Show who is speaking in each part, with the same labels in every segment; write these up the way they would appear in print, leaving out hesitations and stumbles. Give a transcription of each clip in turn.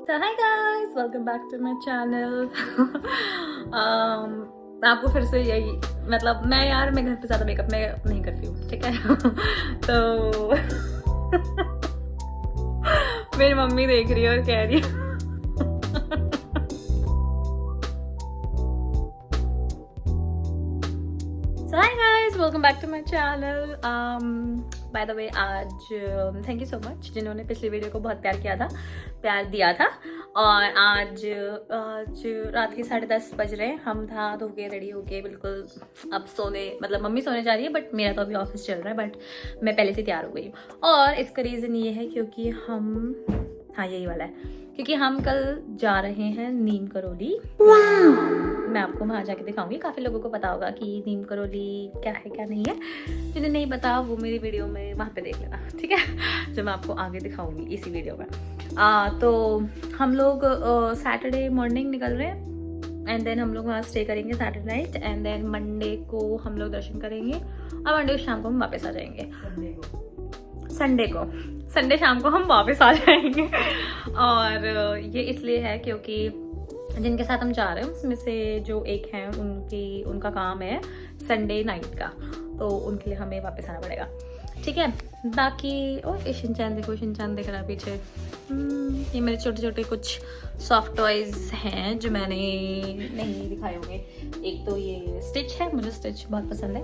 Speaker 1: So hi guys, welcome back to my channel. आपको फिर से यही मतलब मैं घर पे ज़्यादा मेकअप मैं नहीं करती हूँ, ठीक है. तो मेरी मम्मी देख रही है और कह रही है So hi guys, welcome back to my channel. By the way, आज थैंक यू सो मच जिन्होंने पिछली वीडियो को बहुत प्यार दिया था. और आज रात के 10:30 बज रहे हैं. हम था धो के रेडी होके बिल्कुल अब सोने मतलब मम्मी सोने जा रही है बट मेरा तो अभी ऑफिस चल रहा है बट मैं पहले से तैयार हो गई हूँ. और इसका रीज़न ये है क्योंकि यही वाला है क्योंकि हम कल जा रहे हैं नीम करौली. मैं आपको वहाँ जाके दिखाऊंगी. काफ़ी लोगों को पता होगा कि नीम करौली क्या है क्या नहीं है. जिन्हें नहीं पता वो मेरी वीडियो में वहाँ पे देख लेना, ठीक है, जो मैं आपको आगे दिखाऊंगी इसी वीडियो में. तो हम लोग सैटरडे मॉर्निंग निकल रहे हैं एंड देन हम लोग वहाँ स्टे करेंगे Saturday night and then Monday को हम लोग दर्शन करेंगे और मंडे को शाम को हम वापस आ जाएंगे. संडे शाम को हम वापस आ जाएंगे. और ये इसलिए है क्योंकि जिनके साथ हम जा रहे हैं उसमें से जो एक हैं उनका काम है संडे नाइट का, तो उनके लिए हमें वापस आना पड़ेगा, ठीक है. बाकी शिनचैन दिख रहा है पीछे. ये मेरे छोटे छोटे कुछ सॉफ्ट टॉयज हैं जो मैंने नहीं दिखाए होंगे. एक तो ये स्टिच है, मुझे स्टिच बहुत पसंद है.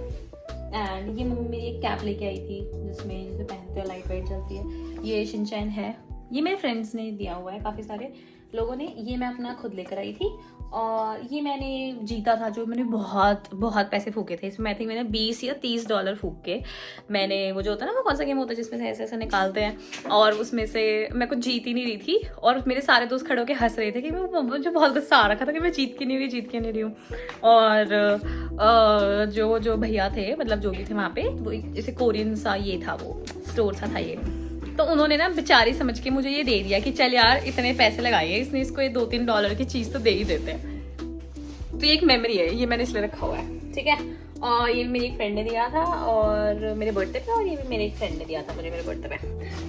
Speaker 1: एंड ये मम्मी मेरी एक कैप लेके आई थी जिसमें पहनते हो लाइट वेट चलती है. ये शिनचैन है, ये मेरे फ्रेंड्स ने दिया हुआ है, काफ़ी सारे लोगों ने. ये मैं अपना खुद लेकर आई थी और ये मैंने जीता था जो मैंने बहुत पैसे फूके थे इसमें. आई थिंक मैंने $20 या $30 फूक के मैंने वो जो होता है ना वो कौन सा गेम होता है जिसमें से ऐसे निकालते हैं और उसमें से मैं कुछ जीत ही नहीं रही थी. और मेरे सारे दोस्त खड़े होकर हंस रहे थे कि मुझे बहुत गुस्सा आ रखा था कि मैं जीत के नहीं रही हूँ. और जो भैया थे मतलब जो भी थे वहाँ पे वो जैसे कोरियन सा ये था, वो स्टोर सा था ये, तो उन्होंने ना बेचारी समझ के मुझे ये दे दिया कि चल यार इतने पैसे लगाए इसने, इसको ये $2-3 की चीज़ तो दे ही देते हैं. तो ये एक मेमोरी है, ये मैंने इसलिए रखा हुआ है, ठीक है. और ये मेरी एक फ्रेंड ने दिया था और मेरे बर्थडे पे, और ये भी मेरे एक फ्रेंड ने दिया था मुझे मेरे बर्थडे पे,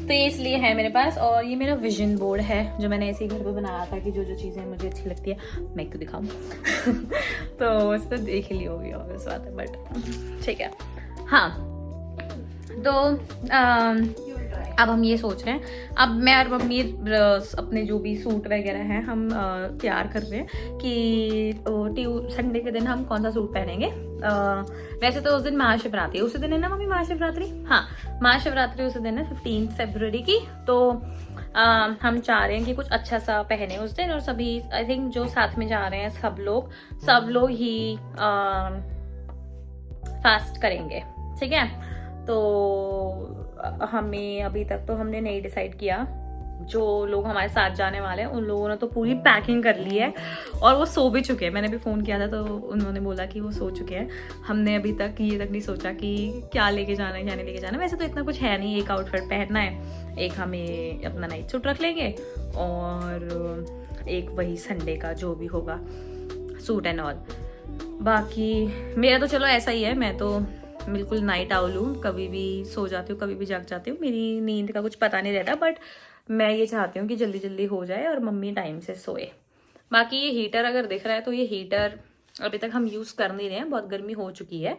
Speaker 1: तो ये इसलिए है मेरे पास. और ये मेरा विजन बोर्ड है जो मैंने ऐसे ही घर पे बनाया था कि जो चीज़ें मुझे अच्छी लगती है मैं क्यों दिखाऊँ. तो इस तो देख ही ली होगी ऑब्वियस बात है बट ठीक है. हाँ, तो अब हम ये सोच रहे हैं, अब मैं और मम्मी अपने जो भी सूट वगैरह हैं हम तैयार कर रहे हैं कि संडे के दिन हम कौन सा सूट पहनेंगे. वैसे तो उस दिन महाशिवरात्रि उसी दिन है ना मम्मी, महाशिवरात्रि. हाँ, महाशिवरात्रि उसी दिन है 15 फरवरी की. तो हम चाह रहे हैं कि कुछ अच्छा सा पहने उस दिन. और सभी आई थिंक जो साथ में जा रहे हैं सब लोग ही फास्ट करेंगे, ठीक है. तो हमें अभी तक तो हमने नहीं डिसाइड किया. जो लोग हमारे साथ जाने वाले हैं उन लोगों ने तो पूरी पैकिंग कर ली है और वो सो भी चुके हैं. मैंने भी फ़ोन किया था तो उन्होंने बोला कि वो सो चुके हैं. हमने अभी तक ये तक नहीं सोचा कि क्या लेके जाना है क्या नहीं लेके जाना. वैसे तो इतना कुछ है नहीं, एक आउटफिट पहनना है, एक हमें अपना नाइट सूट रख लेंगे और एक वही संडे का जो भी होगा सूट एंड ऑल. बाकी मेरा तो चलो ऐसा ही है, मैं तो बिल्कुल नाइट आउल हूँ, कभी भी सो जाती हूँ कभी भी जाग जाती हूँ. मेरी नींद का कुछ पता नहीं रहता बट मैं ये चाहती हूँ कि जल्दी हो जाए और मम्मी टाइम से सोए. बाकी ये हीटर अगर दिख रहा है तो ये हीटर अभी तक हम यूज़ कर नहीं रहे हैं, बहुत गर्मी हो चुकी है.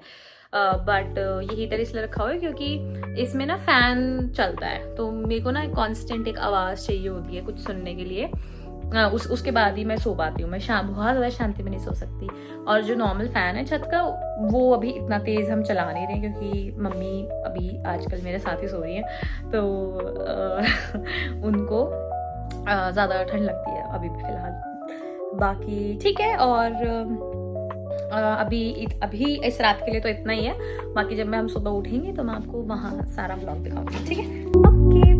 Speaker 1: बट ये हीटर इसलिए रखा हुआ है क्योंकि इसमें ना फ़ैन चलता है तो मेरे को ना कॉन्स्टेंट एक आवाज़ चाहिए होती है कुछ सुनने के लिए. उसके बाद ही मैं सो पाती हूँ. मैं बहुत ज़्यादा शांति में नहीं सो सकती. और जो नॉर्मल फ़ैन है छत का वो अभी इतना तेज़ हम चला नहीं रहे क्योंकि मम्मी अभी आजकल मेरे साथ ही सो रही हैं तो उनको ज़्यादा ठंड लगती है अभी भी फ़िलहाल. बाकी ठीक है. और अभी इस रात के लिए तो इतना ही है. बाकी जब हम सुबह उठेंगे तो मैं आपको वहाँ सारा व्लॉग दिखाऊंगी, ठीक है. ओके.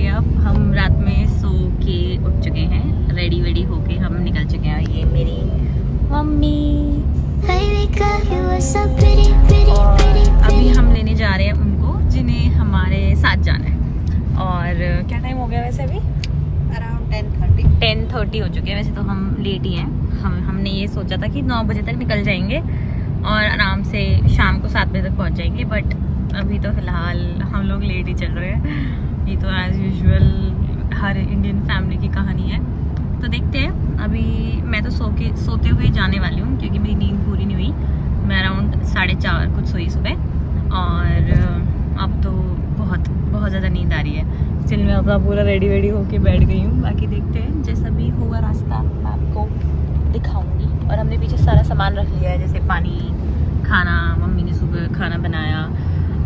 Speaker 1: अब हम रात में सो के उठ चुके हैं, रेडी होके हम निकल चुके हैं. ये मेरी मम्मी. और अभी हम लेने जा रहे हैं उनको जिन्हें हमारे साथ जाना है. क्या टाइम हो गया वैसे अभी?
Speaker 2: अराउंड 10:30।
Speaker 1: 10:30 हो चुके हैं। वैसे तो हम लेट ही हैं। हमने ये सोचा था कि 9 बजे तक निकल जाएंगे और आराम से शाम को 7 बजे तक पहुंच जाएंगे, बट अभी तो फिलहाल हम लोग लेट ही चल रहे हैं। ये तो एज यूजुअल हर इंडियन फैमिली की कहानी है। तो देखते हैं। अभी मैं तो सोते हुए जाने वाली हूँ क्योंकि मेरी नींद पूरी नहीं हुई। मैं अराउंड 4:30 कुछ सोई सुबह और अब तो बहुत बहुत ज़्यादा नींद आ रही है। स्टिल मैं अपना पूरा रेडी होके बैठ गई हूँ। बाकी देखते हैं, जैसा भी होगा रास्ता मैं आपको दिखाऊंगी। और हमने पीछे सारा सामान रख लिया है, जैसे पानी, खाना। मम्मी ने सुबह खाना बनाया,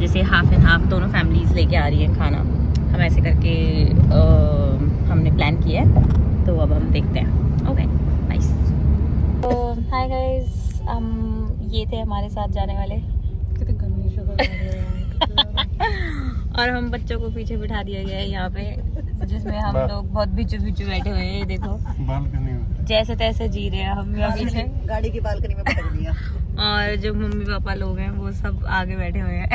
Speaker 1: जैसे हाफ एंड हाफ दोनों फैमिलीज लेके आ रही हैं खाना। हम ऐसे करके हमने प्लान किया है, तो अब हम देखते हैं। Okay nice. तो हाय गाइस, ये थे हमारे साथ जाने वाले। कितने गंदी और हम बच्चों को पीछे बिठा दिया गया है यहाँ पे, जिसमें हम लोग बहुत बिचू बैठे हुए हैं। देखो बालकनी में जैसे तैसे जी रहे हैं हम यहाँ पीछे
Speaker 2: गाड़ी की बालकनी में पटक दिया।
Speaker 1: और जो मम्मी पापा लोग हैं वो सब आगे बैठे हुए हैं।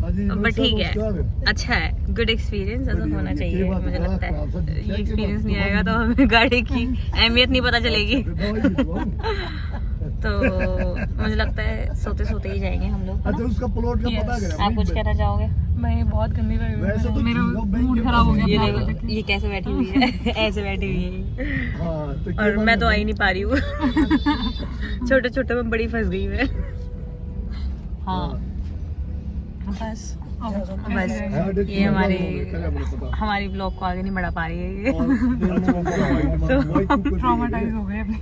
Speaker 1: बट ठीक है, अच्छा है, गुड एक्सपीरियंस। ऐसा होना चाहिए मुझे लगता है। ये एक्सपीरियंस नहीं आएगा तो हमें गाड़ी की अहमियत नहीं पता चलेगी। तो मुझे लगता है सोते सोते ही जाएंगे हम लोग।
Speaker 3: अच्छा, उसका प्लॉट का पता है?
Speaker 1: आप कुछ कहना चाहोगे?
Speaker 4: मैं बहुत गंदी लग रही
Speaker 3: वैसे तो
Speaker 4: मेरा मूड खराब हो गया।
Speaker 1: ये देखो, ये कैसे बैठी हुई है। ऐसे बैठी हुई है।
Speaker 3: हाँ, तो
Speaker 1: और मैं तो आ ही नहीं पा रही हूँ। छोटे छोटे में बड़ी फंस गई मैं। हाँ बस ये हमारी ब्लॉग को आगे नहीं बढ़ा पा रही है ये।
Speaker 4: ट्रॉमाटाइज हो गए अपने।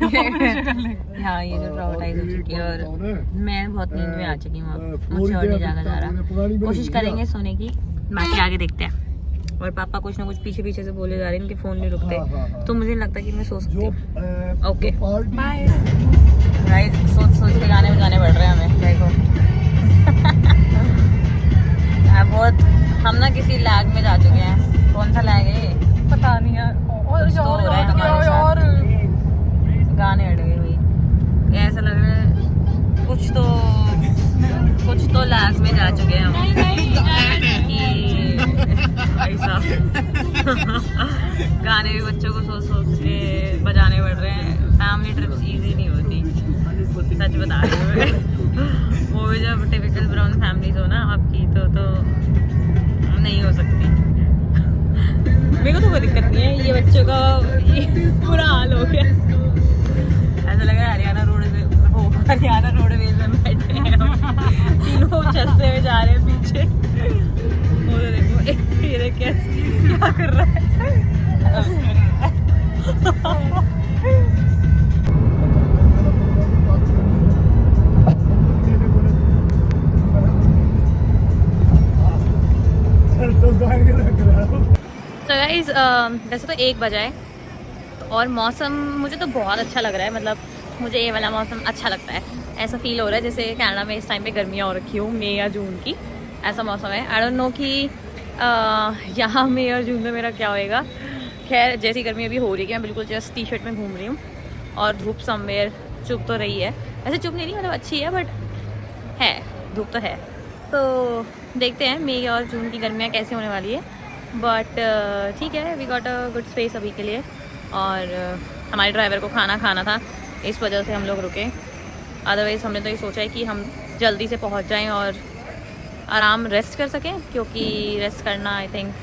Speaker 1: हाँ, ये जो ट्रॉमाटाइज हो चुकी है और मैं बहुत नींद में आ चुकी हूँ। मुझसे और नहीं जागा जा रहा। कोशिश करेंगे सोने की, बाकी आगे देखते हैं। और पापा कुछ ना कुछ पीछे से बोले जा रहे हैं, इनके फोन नहीं रुकते, तो मुझे नहीं लगता कि मैं सो सकती हूँ। Okay bye guys. सोच के गाने बजाने पड़ रहे हैं हमें। देखो बहुत हम ना किसी लैग में जा चुके हैं। कौन सा लैग है ये
Speaker 4: पता नहीं यार। और
Speaker 1: गाने अड़ गए भाई, ऐसा लग रहा है कुछ तो लैग में जा चुके हैं हम। ऐसा गाने भी बच्चों को सोच के बजाने पड़ रहे हैं। फैमिली ट्रिप्स इजी नहीं होती, सच बता रही हूँ मैं। वो भी जब टिपिकल ब्राउन फैमिलीज हो ना आपकी, तो नहीं हो सकती। मेरे को तो कोई दिक्कत नहीं है, ये बच्चों का पूरा हाल हो गया। ऐसा लग रहा है हरियाणा रोडवेज में बैठे हैं हम। तीनों चलते हुए जा रहे हैं पीछे। वो तो देखो, ये देख क्या कर रहा है। So guys, वैसे तो 1 बजा है और मौसम मुझे तो बहुत अच्छा लग रहा है। मतलब मुझे ये वाला मौसम अच्छा लगता है। ऐसा फील हो रहा है जैसे कनाडा में इस टाइम पे गर्मियाँ हो रखी हो, मई या जून की। ऐसा मौसम है। आई डोंट नो कि यहाँ मई और जून में मेरा क्या होएगा। खैर, जैसी गर्मी अभी हो रही है, मैं बिल्कुल जस्ट टी शर्ट में घूम रही हूँ और धूप समवेयर चुप तो रही है। ऐसे चुप नहीं रही, मतलब अच्छी है, बट है धूप तो है। तो देखते हैं मई और जून की गर्मियाँ कैसे होने वाली है। बट ठीक है, we got a good space अभी के लिए। और हमारे ड्राइवर को खाना था, इस वजह से हम लोग रुके। अदरवाइज़ हमने तो ये सोचा है कि हम जल्दी से पहुंच जाएं और आराम रेस्ट कर सकें, क्योंकि रेस्ट करना आई थिंक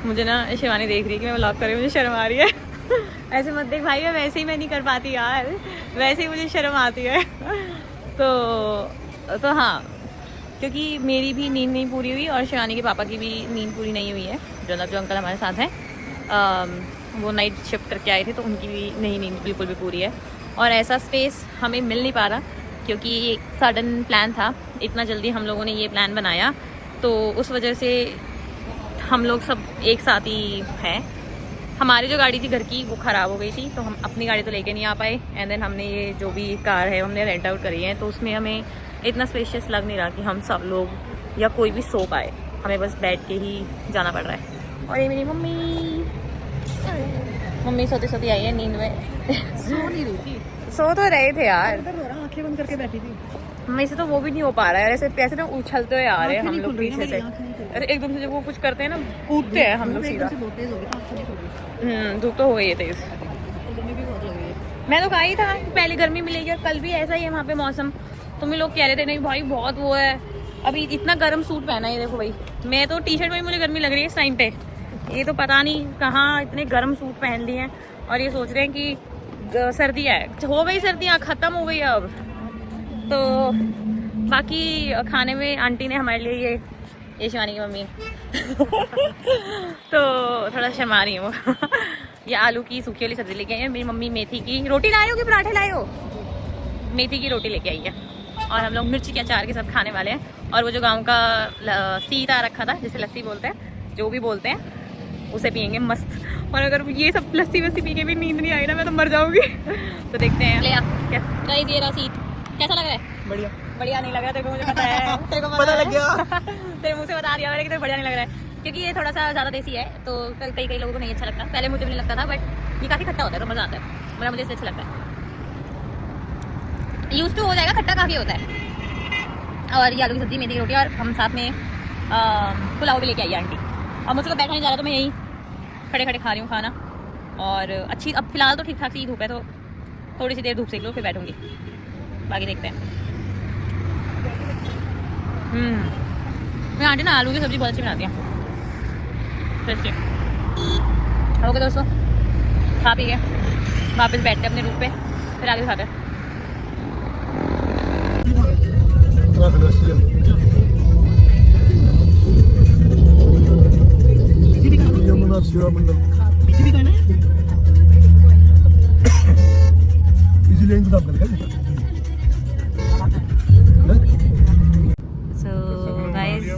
Speaker 1: मुझे ना शिवानी देख रही है कि मैं व्लॉग कर रही हूँ, मुझे शर्म आ रही है। ऐसे मत देख भाई, मैं वैसे ही मैं नहीं कर पाती यार, वैसे ही मुझे शर्म आती है। तो हाँ, क्योंकि मेरी भी नींद नहीं पूरी हुई और शिवानी के पापा की भी नींद पूरी नहीं हुई है। जो अंकल हमारे साथ हैं वो नाइट शिफ्ट करके आए थे, तो उनकी भी नहीं नींद बिल्कुल भी पूरी है। और ऐसा स्पेस हमें मिल नहीं पा रहा, क्योंकि एक सडन प्लान था। इतना जल्दी हम लोगों ने ये प्लान बनाया, तो उस वजह से हम लोग सब एक साथ ही हैं। हमारी जो गाड़ी थी घर की, वो ख़राब हो गई थी, तो हम अपनी गाड़ी तो लेके नहीं आ पाए। एंड देन हमने ये जो भी कार है हमने रेंट आउट करी है, तो उसमें हमें इतना स्पेशियस लग नहीं रहा कि हम सब लोग या कोई भी सो पाए। हमें बस बैठ के ही जाना पड़ रहा है। और ये मेरी मम्मी सोती सोती आई है नींद में।
Speaker 4: सो नहीं रही थी,
Speaker 1: सो तो रहे थे यार,
Speaker 4: आंखें बंद करके बैठी थी।
Speaker 1: मम्मी से तो वो भी नहीं हो पा रहा है। ऐसे ना उछलते हुए आ रहे हैं हम लोग पीछे से। ऐसे एकदम से जब वो कुछ करते हैं ना कूदते हैं हम लोग सीधा।
Speaker 2: बहुत तेज हो गई, अच्छा नहीं हो गई।
Speaker 1: धूप तो हो गई है तेज।
Speaker 2: गर्मी भी बहुत लग रही है।
Speaker 1: मैं तो कहा ही था कि पहले गर्मी मिलेगी और कल भी ऐसा ही है वहाँ पे मौसम। तुम लोग कह रहे थे नहीं भाई बहुत वो है, अभी इतना गर्म सूट पहना है देखो भाई। मैं तो टी शर्ट में मुझे गर्मी लग रही है इस टाइम पे। ये तो पता नहीं कहाँ इतने गर्म सूट पहन लिए हैं और ये सोच रहे हैं कि सर्दी है। हो गई सर्दियाँ, ख़त्म हो गई अब तो। बाकी खाने में आंटी ने हमारे लिए ये शिवानी की मम्मी तो थोड़ा शर्मा रही है वो ये आलू की सूखी वाली सब्जी लेके आई है। मेरी मम्मी मेथी की रोटी लाए हो कि पराठे लाए हो? मेथी की रोटी लेके आई है और हम लोग मिर्ची के अचार के साथ खाने वाले हैं। और वो जो गांव का सीता रखा था जिसे लस्सी बोलते हैं, जो भी बोलते हैं, उसे पियेंगे मस्त। और अगर ये सब लस्सी वस्सी पी के भी नींद नहीं आई ना मैं तो मर जाऊंगी तो देखते हैं। ले क्या ये रहा सीट, कैसा लग रहा है?
Speaker 2: बढ़िया।
Speaker 1: बढ़िया नहीं लग रहा, तेरे को मुझे पता है। तेरे को
Speaker 2: पता लग गया।
Speaker 1: तेरे मुंह से बता दिया मैंने कि तेरे बढ़िया नहीं लग रहा है, क्योंकि ये थोड़ा सा ज़्यादा देसी है तो कई लोगों को नहीं अच्छा लगता। पहले मुझे भी नहीं लगता था बट ये काफ़ी खट्टा होता है तो मज़ा आता है, मेरा मुझे इससे अच्छा लगता है। यूज टू हो जाएगा, खट्टा काफ़ी होता है। और ये आलू की सब्जी, मेथी की रोटी और हम साथ में पुलाव भी लेके आई आंटी। और मुझसे तो बैठा नहीं जा रहा तो मैं यही खड़े खड़े खा रही हूँ खाना। और अच्छी अब फिलहाल तो ठीक ठाक सी धूप है तो थोड़ी सी देर धूप सेक लो फिर बैठूंगी, बाकी देखते हैं। मैं आंटी ना आलू की सब्ज़ी बहुत अच्छी बनाती है। ओके दोस्तों, खा पी के वापस बैठते अपने रूम पे, फिर आगे खाते हैं।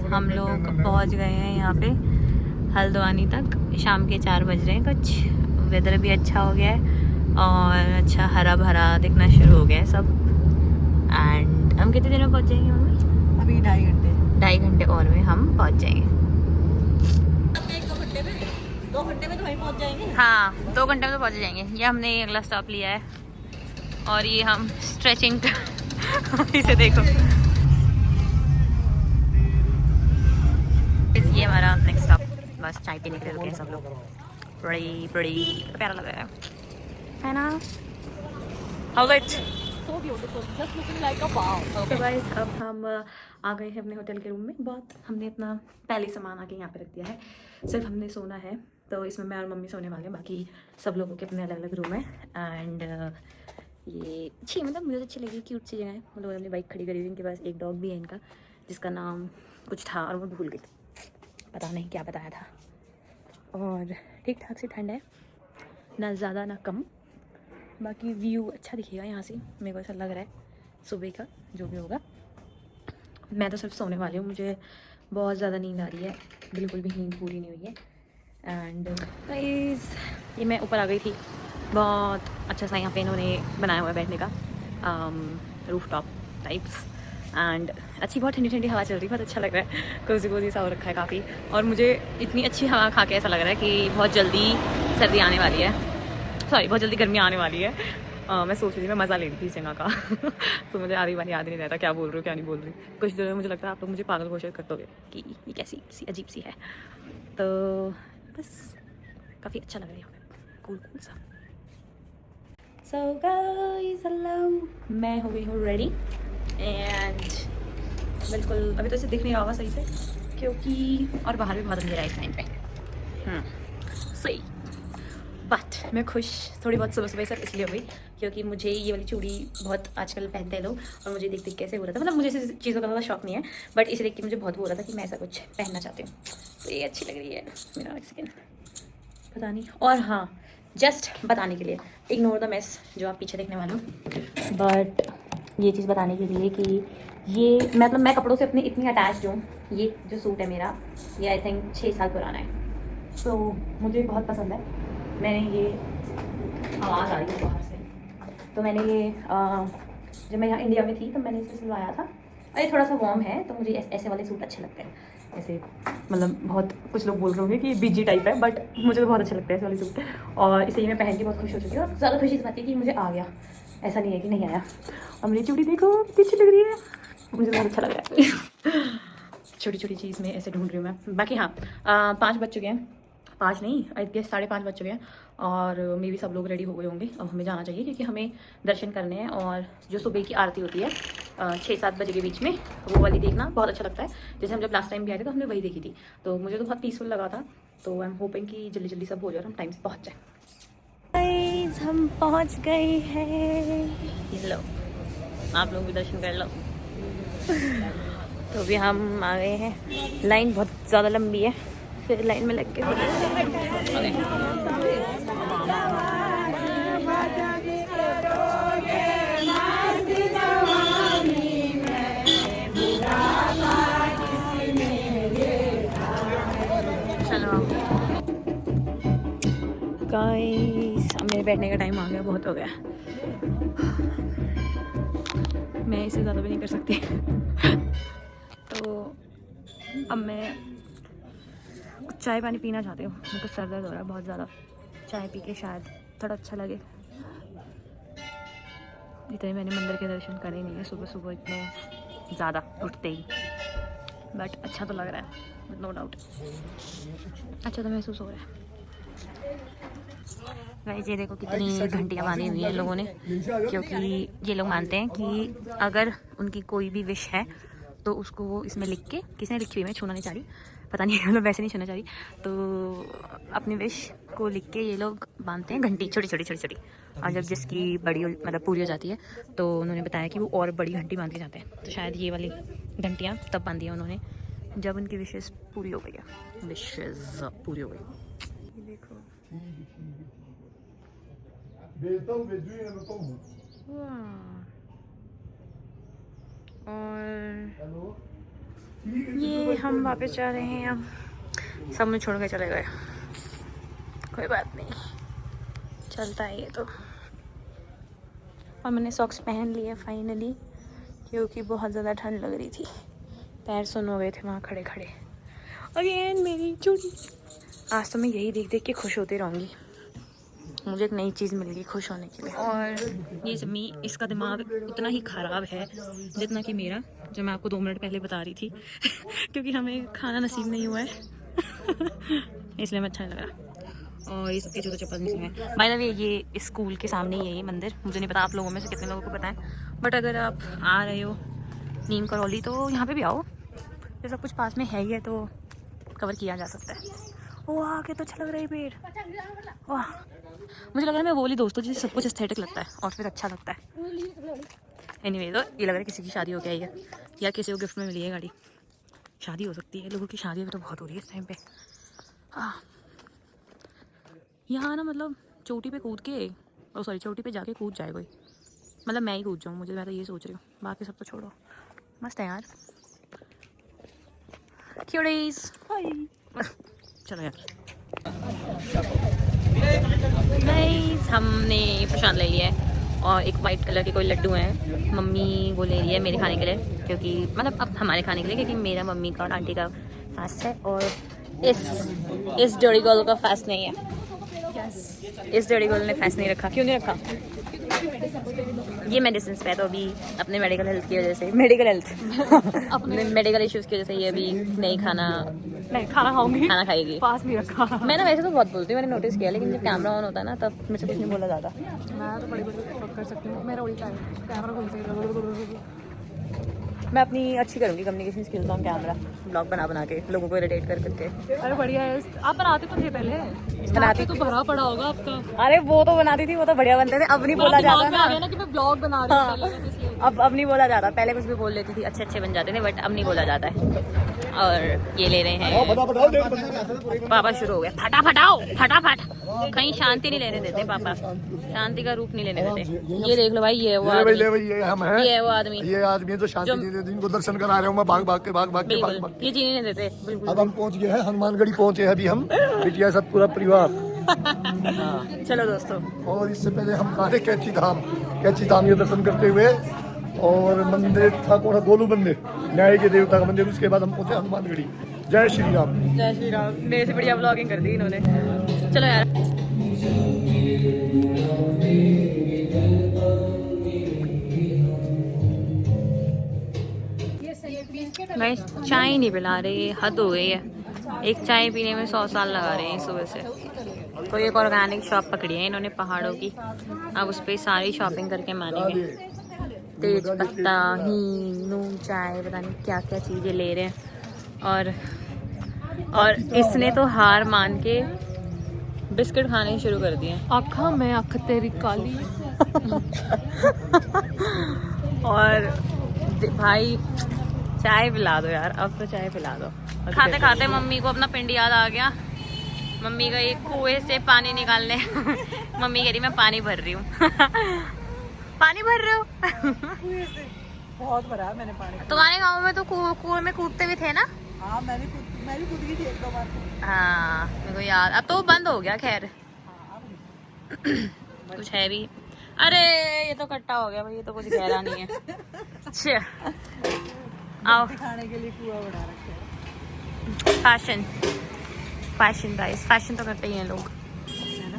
Speaker 1: हम लोग पहुंच गए हैं यहाँ पे हल्द्वानी तक। शाम के 4 बज रहे हैं कुछ। वेदर भी अच्छा हो गया है और अच्छा हरा भरा दिखना शुरू हो गया है सब। एंड हम कितने देर में पहुँच जाएंगे मम्मी?
Speaker 2: अभी 2.5 घंटे।
Speaker 1: 2.5 घंटे और में हम पहुँच जाएंगे।
Speaker 2: 2 घंटे में तो वहीं पहुँच जाएंगे।
Speaker 1: हाँ 2 घंटे में तो पहुँच जाएंगे। ये हमने अगला स्टॉप लिया है और ये हम स्ट्रेचिंग इसे देखो, ये हमारा नेक्स्ट स्टॉप। बस चाय पीने के लिए रुके हैं सब लोग। बड़ी प्यारा लग रहा है ना? How's it?
Speaker 2: So beautiful, just looking like a wow.
Speaker 1: तो गाइस अब हम आ गए हैं अपने होटल के रूम में। बहुत हमने अपना पहले सामान आके यहाँ पे रख दिया है, सिर्फ हमने सोना है। तो इसमें मैं और मम्मी सोने वाले हैं, बाकी सब लोगों के अपने अलग अलग रूम है। एंड ये अच्छी, मतलब मुझे अच्छी लगी, क्यूट सी जगह है। हम लोगों ने अपनी बाइक खड़ी करी हुई। इनके पास एक डॉग भी है इनका, जिसका नाम कुछ था और मैं भूल गई, पता नहीं क्या बताया था। और ठीक ठाक से ठंड है, ना ज़्यादा ना कम। बाकी व्यू अच्छा दिखेगा यहाँ से, मेरे को ऐसा लग रहा है सुबह का जो भी होगा। मैं तो सिर्फ सोने वाली हूँ, मुझे बहुत ज़्यादा नींद आ रही है, बिल्कुल भी नींद पूरी नहीं हुई है। एंड गाइस ये मैं ऊपर आ गई थी। बहुत अच्छा सा यहाँ पे इन्होंने बनाया हुआ है बैठने का, रूफ टॉप टाइप्स। एंड अच्छी बहुत ठंडी ठंडी हवा चल रही है, बहुत अच्छा लग रहा है। कोजी सा हो रखा है काफ़ी। और मुझे इतनी अच्छी हवा खा के ऐसा लग रहा है कि बहुत जल्दी सर्दी आने वाली है, सॉरी बहुत जल्दी गर्मी आने वाली है। मैं सोच रही थी, मैं मज़ा ले रही थी इस जगह का तो मुझे आधी बार याद ही नहीं रहता क्या बोल रही हूँ क्या नहीं बोल रही। कुछ देर में मुझे लगता है आप लोग मुझे पागल घोषित कर दोगे कि ये कैसी अजीब सी है। तो बस काफ़ी अच्छा लग रहा है यहाँ पे, कूल सा। सो गाइस हेलो, मैं हो गई हूँ रेडी। एंड बिल्कुल अभी तो इसे दिख नहीं रहा होगा सही से, क्योंकि और बाहर भी बहुत अंधेरा है इस टाइम पे। सही, बट मैं खुश थोड़ी बहुत सुबह सुबह सर इसलिए हो गई क्योंकि मुझे ये वाली चूड़ी बहुत आजकल पहनते हैं लोग और मुझे देख कैसे हो रहा था। मतलब मुझे ऐसी चीज़ों का ज़्यादा शौक नहीं है, बट इसे देख के मुझे बहुत हो रहा था कि मैं ऐसा कुछ पहनना चाहती हूँ। तो ये अच्छी लग रही है। मेरा एक सेकेंड, पता नहीं। और हाँ, जस्ट बताने के लिए, इग्नोर द मेस जो आप पीछे देखने वाले हो, बट ये चीज़ बताने के लिए कि ये मतलब मैं कपड़ों से अपनी इतनी अटैच्ड हूँ। ये जो सूट है मेरा, ये आई थिंक 6 साल पुराना है। सो मुझे बहुत पसंद है। मैंने ये आवाज़ आ रही है बाहर से, तो मैंने ये जब मैं यहाँ इंडिया में थी तो मैंने इसे सिलवाया था। और ये थोड़ा सा वार्म है तो मुझे ऐसे वाले सूट अच्छे लगते हैं। ऐसे मतलब बहुत कुछ लोग बोल रहे होंगे कि बीजी टाइप है, बट मुझे तो बहुत अच्छा लगता है ऐसे वाले सूट। और इसे ही मैं पहन के बहुत खुश हो चुकी हूँ। और ज़्यादा खुशी इस बात की कि मुझे आ गया, ऐसा नहीं है कि नहीं आया। और मेरी चूड़ी देखो कितनी अच्छी लग रही है, मुझे बहुत अच्छा लग रहा है। छोटी छोटी चीज़ में ऐसे ढूंढ रही हूँ मैं। बाकी हाँ 5 बज चुके हैं, 5 नहीं आई गेस 5:30 बज चुके हैं और मे भी सब लोग रेडी हो गए होंगे। अब हमें जाना चाहिए क्योंकि हमें दर्शन करने हैं। और जो सुबह की आरती होती है 6-7 बजे के बीच में, वो वाली देखना बहुत अच्छा लगता है। जैसे हम जब लास्ट टाइम भी आए थे तो हमने वही देखी थी, तो मुझे तो बहुत पीसफुल लगा था। तो आई एम होपिंग कि जल्दी जल्दी सब हो जाए और हम टाइम से पहुँच जाए। हम पहुँच गए हैं, लो आप लोग भी दर्शन कर लो। तो अभी हम आ गए हैं, लाइन बहुत ज़्यादा लंबी है, फिर लाइन में लग के चलो गाइस, मेरे बैठने का टाइम आ गया, बहुत हो गया, मैं इससे ज़्यादा भी नहीं कर सकती। तो अब मैं कुछ चाय पानी पीना चाहती हूँ, मेरे को सर दर्द हो रहा है बहुत ज़्यादा। चाय पी के शायद थोड़ा अच्छा लगे। इतने मैंने मंदिर के दर्शन करे नहीं है सुबह सुबह इतने ज़्यादा उठते ही, बट अच्छा तो लग रहा है, नो डाउट अच्छा तो महसूस हो रहा है। गाइस ये देखो कितनी घंटियाँ बांधी हुई हैं लोगों ने, क्योंकि ये लोग मानते हैं कि अगर उनकी कोई भी विश है तो उसको वो इसमें लिख के, किसने लिखी हुई मैं छूना नहीं चाह रही, पता नहीं मतलब वैसे नहीं छूना चाह रही, तो अपनी विश को लिख के ये लोग बांधते हैं घंटी, छोटी छोटी छोटी छोटी। और जब जिसकी बड़ी मतलब पूरी हो जाती है तो उन्होंने बताया कि वो और बड़ी घंटी बांध के जाते हैं। तो शायद ये वाली घंटियाँ तब बांधी हैं उन्होंने जब उनकी विशेज़ पूरी हो गई है, विशेज़ पूरी हो गई। देखो और ये हम वापस जा रहे हैं, अब सब में छोड़ के चले गए, कोई बात नहीं, चलता है ये तो। और मैंने सॉक्स पहन लिए फाइनली, क्योंकि बहुत ज़्यादा ठंड लग रही थी, पैर सुन हो गए थे वहाँ खड़े खड़े। अगेन मेरी चूड़ी, आज तो मैं यही देख देख के खुश होती रहूँगी, मुझे एक नई चीज़ मिल गई खुश होने के लिए। और ये जमी इसका दिमाग उतना ही ख़राब है जितना कि मेरा, जो मैं आपको 2 मिनट पहले बता रही थी क्योंकि हमें खाना नसीब नहीं हुआ है इसलिए मैं अच्छा नहीं लग रहा। और ये सबके जूते चप्पल नहीं है। बाय द वे ये स्कूल के सामने ही है ये मंदिर, मुझे नहीं पता आप लोगों में से कितने लोगों को पता है, बट अगर आप आ रहे हो नीम करौली तो यहाँ पे भी आओ, ये सब कुछ पास में है ही है तो कवर किया जा सकता है। वो आके तो अच्छा लग रहा है पेड़, वाह मुझे लग रहा है मैं वो वाली दोस्तों जिसे सब कुछ एस्थेटिक लगता है और फिर अच्छा लगता है। एनीवे तो ये लग रहा है किसी की शादी हो गई है या किसी को गिफ्ट में मिली है गाड़ी, शादी हो सकती है, लोगों की शादी भी तो बहुत हो रही है इस टाइम पे। यहाँ ना मतलब चोटी पे कूद के, और सॉरी चोटी पे जाके कूद जाए कोई, मतलब मैं ही कूद जाऊँ, मुझे मैं तो ये सोच रही हूँ, बाकी सब तो छोड़ो, मस्त है यार। क्यूटीज चलो यार गाइस, हमने प्रसाद ले लिया है और एक वाइट कलर के कोई लड्डू हैं, मम्मी वो ले रही है मेरे खाने के लिए, क्योंकि मतलब अब हमारे खाने के लिए, क्योंकि मेरा मम्मी का और आंटी का फास्ट है और इस डोरी गर्ल का फास्ट नहीं है। इस डोरी गर्ल ने फास्ट नहीं रखा, क्यों नहीं रखा? ये मेडिसिन पे है तो अभी अपने मेडिकल हेल्थ की वजह से, अपने मेडिकल इश्यूज की वजह से ये अभी नहीं खाना खाऊंगी, खाना खाएगी, पास नहीं रखा। मैं ना वैसे तो बहुत बोलती हूँ, मैंने नोटिस किया, लेकिन जब कैमरा ऑन होता है ना तब मुझसे कुछ नहीं बोला जाता।
Speaker 4: मैं तो बड़ी बड़ी कर सकती हूँ, मेरा उल्टा है, कैमरा खोलते
Speaker 1: मैं अपनी अच्छी करूँगी communication skills on camera, blog बना के लोगों को इरिटेट कर करके।
Speaker 4: अरे बढ़िया है, आप बनाते तो थे पहले,
Speaker 1: बनाती
Speaker 4: तो भरा पड़ा होगा आपका।
Speaker 1: अरे वो तो बनाती थी, वो तो बढ़िया बनते थे, अब नहीं बोला जाता
Speaker 4: ना कि मैं ब्लॉग बना रही हूँ,
Speaker 1: अब नहीं बोला जाता, पहले कुछ भी बोल लेती थी, अच्छे बन जाते थे, बट अब नहीं बोला जाता है। और ये ले रहे हैं पापा, शुरू हो गया फटाफट, कहीं शांति नहीं लेने देते पापा, शांति का रूप नहीं लेने देते। ये देख लो भाई, ये वो आदमी, ये वो आदमी,
Speaker 3: ये आदमी है जो शांति नहीं देते, इनको दर्शन करा रहे हूँ मैं, भाग के
Speaker 1: ये जीने नहीं देते बिल्कुल।
Speaker 3: अब हम पहुँच गए हैं हनुमानगढ़ी, पहुँचे हैं अभी हम, बिटिया सब पूरा परिवार।
Speaker 1: चलो दोस्तों,
Speaker 3: और इससे पहले हम गए कैची धाम ये दर्शन करते हुए, और मंदिर था कौन, गोलू मंदिर, न्याय के देवता का मंदिर, उसके बाद हम पहुँचे हनुमानगढ़ी। जय श्री राम।
Speaker 1: जय श्री राम। मेरे से बढ़िया ब्लॉगिंग कर दी इन्होंने। चलो यार, गाइस चाय नहीं पिला रहे, हद हो गई है। एक चाय पीने में 100 साल लगा रहे हैं सुबह से। कोई एक ऑर्गेनिक शॉप पकड़ी है इन्होंने पहाड़ों की, अब उस पर सारी शॉपिंग करके मानेंगे। तेज पत्ता, हींग, नून चाय, पता नहीं क्या क्या चीज़ें ले रहे हैं। और इसने तो हार मान के बिस्किट खाने शुरू कर दिए।
Speaker 4: आखा मैं आख तेरी काली।
Speaker 1: और भाई चाय पिला दो यार, अब तो चाय पिला दो। खाते खाते मम्मी को अपना पिंड याद आ गया। मम्मी गई कुएं से पानी निकालने। मम्मी कह रही मैं पानी भर रही हूँ। पानी भर रहे हो?
Speaker 2: कुएं से बहुत भरा है मैंने पानी।
Speaker 1: तुम्हारे गांव में तो कुएं में कूदते भी थे ना?
Speaker 2: हाँ मैं भी कूद गई थी एक दो बार।
Speaker 1: हाँ मेरे को याद, अब तो बंद हो गया खैर। कुछ है भी। अरे ये तो कट्टा हो गया भाई, ये तो कुछ गहरा नहीं है। अच्छा आओ।
Speaker 2: खाने के लिए कुआं बना रखा है।
Speaker 1: फैशन गाइस, फैशन तो करते ही हैं लोग।
Speaker 2: है ना,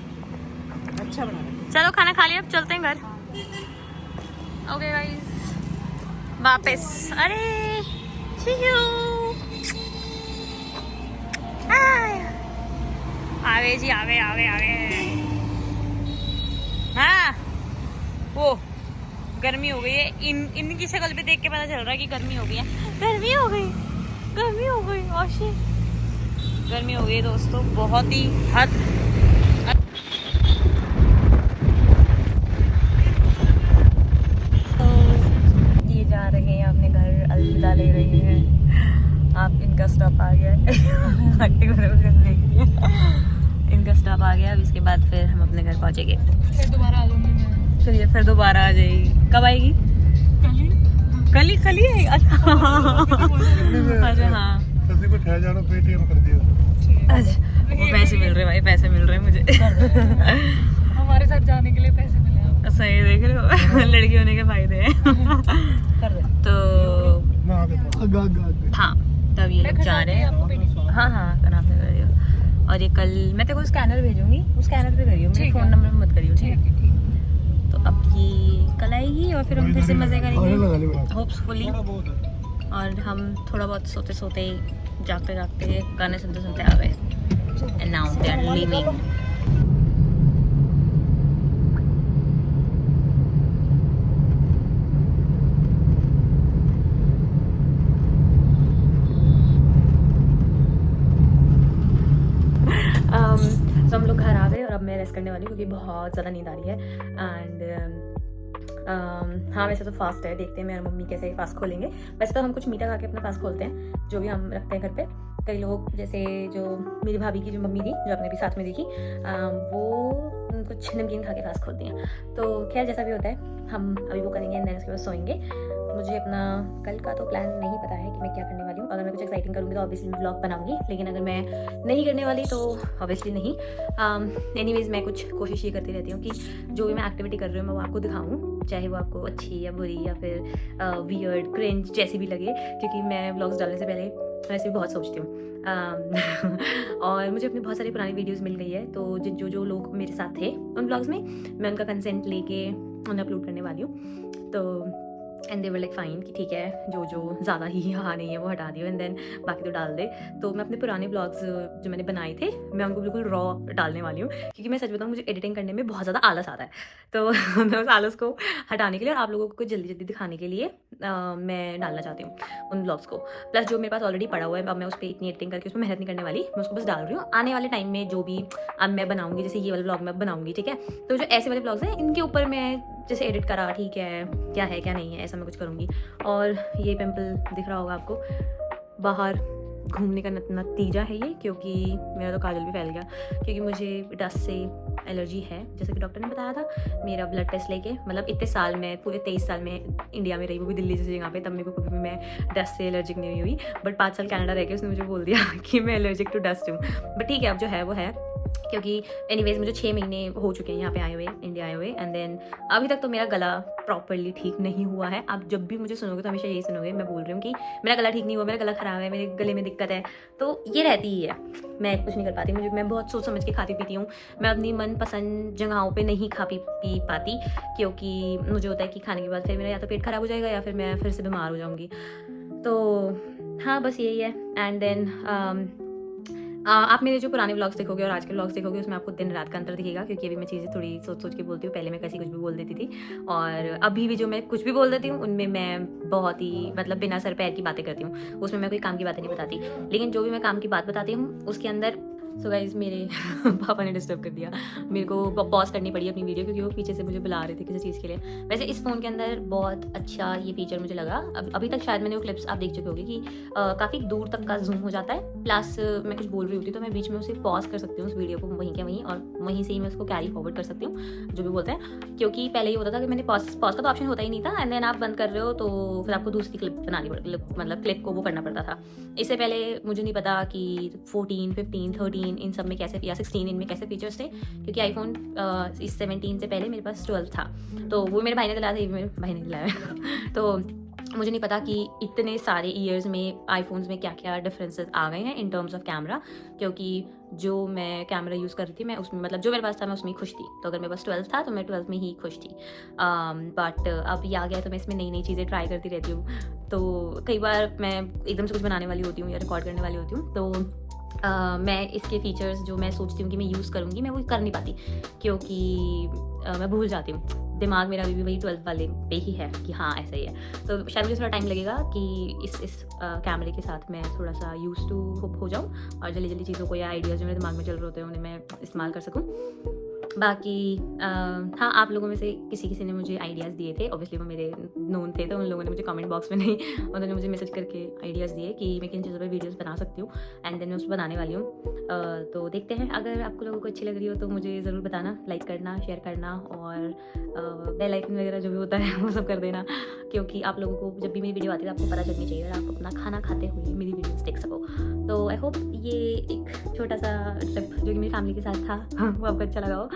Speaker 2: अच्छा बना रखा है।
Speaker 1: चलो खाना खा लिया, अब चलते हैं घर। ओके गाइस वापस। अरे आवे जी आवे। हाँ वो गर्मी हो गई है। इनकी शक्ल पे देख के पता चल रहा है कि गर्मी हो गई है। गर्मी हो गई ओशी, गर्मी हो गई दोस्तों, बहुत ही हद। तो ये जा रहे हैं अपने घर, अलविदा ले रहे हैं। आप इनका स्टॉप आ गया है। इनका स्टॉप आ गया, अब इसके बाद फिर हम अपने घर पहुंचेंगे।
Speaker 4: फिर दोबारा आ जाऊंगी मैं।
Speaker 1: चलिए फिर दोबारा आ जाएगी। कब आएगी? कल ही आएगी। अच्छा हाँ
Speaker 3: सभी को 6000 पेटीएम कर दिया।
Speaker 1: अच्छा वो पैसे मिल रहे भाई, पैसे मिल रहे मुझे।
Speaker 4: हमारे साथ जाने के लिए पैसे मिले हैं।
Speaker 1: सही देख रहे हो। लड़की होने के फायदे हैं। तो हाँ तब ये लोग जा रहे हैं। हाँ करना आपने कर दिया। और ये कल मैं तेरे को स्कैनर भेजूंगी, उस स्कैनर पे करियो, मेरे फ़ोन नंबर पे मत करियो, ठीक है? तो अब ये कल आएगी और फिर हम फिर से मज़े करेंगे होप्सफुली। और हम थोड़ा बहुत सोते सोते जागते जागते गाने सुनते सुनते आ गए। And now they are leaving. तो हम लोग घर आ गए और अब मैं रेस्ट करने वाली हूँ क्योंकि बहुत ज़्यादा नींद आ रही है। एंड हाँ वैसे तो फास्ट है, देखते हैं मेरी मम्मी कैसे फास्ट खोलेंगे। वैसे तो हम कुछ मीठा खा के अपना फास्ट खोलते हैं, जो भी हम रखते हैं घर पे। कई लोग जैसे जो मेरी भाभी की जो मम्मी थी, जो आपने भी साथ में देखी, वो कुछ नमकीन खा के फास्ट खोलती हैं। तो खैर जैसा भी होता है हम अभी वो करेंगे, एंड उसके बाद सोएंगे। मुझे अपना कल का तो प्लान नहीं पता है कि मैं क्या करने वाली हूँ। अगर मैं कुछ एक्साइटिंग करूँगी तो ऑब्वियसली मैं ब्लॉग बनाऊंगी, लेकिन अगर मैं नहीं करने वाली तो ऑब्वियसली नहीं। एनीवेज मैं कुछ कोशिश ये करती रहती हूँ कि जो भी मैं एक्टिविटी कर रही हूँ मैं वो आपको दिखाऊँ, चाहे वो आपको अच्छी या बुरी या फिर वियर्ड क्रिंज जैसी भी लगे, क्योंकि मैं ब्लॉग्स डालने से पहले वैसे भी बहुत सोचती हूँ। और मुझे अपनी बहुत सारी पुरानी वीडियोस मिल गई है, तो जो लोग मेरे साथ थे उन ब्लॉग्स में, मैं उनका कंसेंट लेके उन्हें अपलोड करने वाली हूँ। तो and they were like fine कि ठीक है, जो ज़्यादा ही हाँ नहीं है वो हटा दियो, एंड देन बाकी तो डाल दे। तो मैं अपने पुराने ब्लॉग्स जो मैंने बनाए थे मैं उनको बिल्कुल रॉ डालने वाली हूँ, क्योंकि मैं सच बताऊँ मुझे एडिटिंग करने में बहुत ज़्यादा आलस आता है। तो मैं उस आलस को हटाने के लिए और आप लोगों को जल्दी दिखाने के लिए मैं डालना चाहती हूँ उन ब्लॉग्स को। प्लस जो मेरे पास ऑलरेडी पड़ा हुआ है, अब मैं उस पर इतनी एडिटिंग करके उसमें मेहनत नहीं करने वाली, मैं उसको बस डाल रही हूँ। आने वाले टाइम में जो भी अब मैं बनाऊँगी, जैसे ये वाले ब्लॉग मैं बनाऊँगी, ठीक है, तो जो ऐसे वाले ब्लॉग्स हैं इनके ऊपर मैं जैसे एडिट करा, ठीक है क्या है क्या नहीं है, ऐसा मैं कुछ करूँगी। और ये पिंपल दिख रहा होगा आपको, बाहर घूमने का नतीजा है ये, क्योंकि मेरा तो काजल भी फैल गया, क्योंकि मुझे डस्ट से एलर्जी है, जैसे कि डॉक्टर ने बताया था। मेरा ब्लड टेस्ट लेके, मतलब इतने साल में, पूरे 23 साल में इंडिया में रही, वो भी दिल्ली जैसी जगह पे, तब मेरे को कभी भी मैं डस्ट से एलर्जिक नहीं हुई। बट 5 साल कनाडा रह के उसने मुझे बोल दिया कि मैं एलर्जिक टू डस्ट हूँ। बट ठीक है, अब जो है वो है, क्योंकि एनीवेज मुझे 6 महीने हो चुके हैं यहाँ पे आए हुए, इंडिया आए हुए। एंड देन अभी तक तो मेरा गला प्रॉपरली ठीक नहीं हुआ है। आप जब भी मुझे सुनोगे तो हमेशा यही सुनोगे, मैं बोल रही हूँ कि मेरा गला ठीक नहीं हुआ, मेरा गला ख़राब है, मेरे गले में दिक्कत है। तो ये रहती ही है, मैं कुछ नहीं कर पाती। मैं बहुत सोच समझ के खाती पीती हूँ। मैं अपनी मनपसंद जगहों पे नहीं खा पी पाती, क्योंकि मुझे होता है कि खाने के बाद फिर मेरा या तो पेट ख़राब हो जाएगा या फिर मैं फिर से बीमार हो जाऊँगी। तो हाँ बस यही है। एंड देन आप मेरे जो पुराने व्लॉग्स देखोगे और आज के व्लॉग्स देखोगे उसमें आपको दिन रात का अंतर दिखेगा, क्योंकि अभी मैं चीज़ें थोड़ी सोच सोच के बोलती हूँ। पहले मैं कैसी कुछ भी बोल देती थी, और अभी भी जो मैं कुछ भी बोल देती हूँ उनमें मैं बहुत ही मतलब बिना सर पैर की बातें करती हूँ, उसमें मैं कोई काम की बातें नहीं बताती। लेकिन जो भी मैं काम की बात बताती हूँ उसके अंदर सो गाइस मेरे पापा ने डिस्टर्ब कर दिया, मेरे को पॉज करनी पड़ी अपनी वीडियो, क्योंकि वो पीछे से मुझे बुला रहे थे किसी चीज़ के लिए। वैसे इस फ़ोन के अंदर बहुत अच्छा ये फीचर मुझे लगा। अभी तक शायद मैंने वो क्लिप्स आप देख चुके होंगे कि काफ़ी दूर तक का जूम हो जाता है, प्लस मैं कुछ बोल रही होती तो मैं बीच में उसे पॉज कर सकती हूँ उस वीडियो को वहीं के वहीं, और वहीं से ही मैं उसको कैरी फॉरवर्ड कर सकती हूँ जो भी बोलते हैं। क्योंकि पहले ये होता था कि मैंने पॉज का तो ऑप्शन होता ही नहीं था, एंड देन आप बंद कर रहे हो तो फिर आपको दूसरी क्लिप बनानी पड़ती, मतलब क्लिप को वो करना पड़ता था। इससे पहले मुझे नहीं पता कि 14, 15, 13 इन सब में कैसे, या 16 इनमें कैसे फीचर्स थे, क्योंकि आईफोन इस 17 से पहले मेरे पास 12 था, तो वो मेरे भाई ने दिलाया था, ये भी मेरे भाई ने दिलाया तो मुझे नहीं पता कि इतने सारे ईयर्स में आईफोन्स में क्या क्या डिफरेंसेस आ गए हैं इन टर्म्स ऑफ कैमरा। क्योंकि जो मैं कैमरा यूज़ कर रही थी मैं उसमें, मतलब जो मेरे पास था मैं उसमें खुश थी, तो अगर मेरे पास 12 था तो मैं 12 में ही खुश थी। बट अब ये आ गया तो मैं इसमें नई नई चीज़ें ट्राई करती रहती हूँ। तो कई बार मैं एकदम से कुछ बनाने वाली होती हूँ या रिकॉर्ड करने वाली होती हूँ, तो मैं इसके फीचर्स जो मैं सोचती हूँ कि मैं यूज़ करूँगी मैं वो कर नहीं पाती, क्योंकि मैं भूल जाती हूँ। दिमाग मेरा अभी भी वही 12 वाले पे ही है कि हाँ ऐसा ही है। तो शायद मुझे थोड़ा टाइम लगेगा कि इस कैमरे के साथ मैं थोड़ा सा यूज़ टू हो जाऊँ, और जल्दी जल्दी चीज़ों को या आइडियाज़ जो मेरे दिमाग में चल रहे होते हैं उन्हें मैं इस्तेमाल कर सकूँ। बाकी हाँ, आप लोगों में से किसी ने मुझे आइडियाज़ दिए थे, ऑब्वियसली वो मेरे नोन थे, तो उन लोगों ने मुझे कमेंट बॉक्स में नहीं, उन्होंने मुझे मैसेज करके आइडियाज़ दिए कि मैं किन चीज़ों पर वीडियोस बना सकती हूँ, एंड देन मैं उसको बनाने वाली हूँ। तो देखते हैं, अगर आपको लोगों को अच्छी लग रही हो तो मुझे ज़रूर बताना, लाइक करना, शेयर करना, और बेल आइकन वगैरह जो भी होता है वो सब कर देना, क्योंकि आप लोगों को जब भी मेरी वीडियो आती है तो आपको पता चलनी चाहिए और आप अपना खाना खाते हुए मेरी वीडियोस देख सको। तो आई होप ये एक छोटा सा ट्रिप जो कि मेरी फैमिली के साथ था वो आपको अच्छा लगा हो।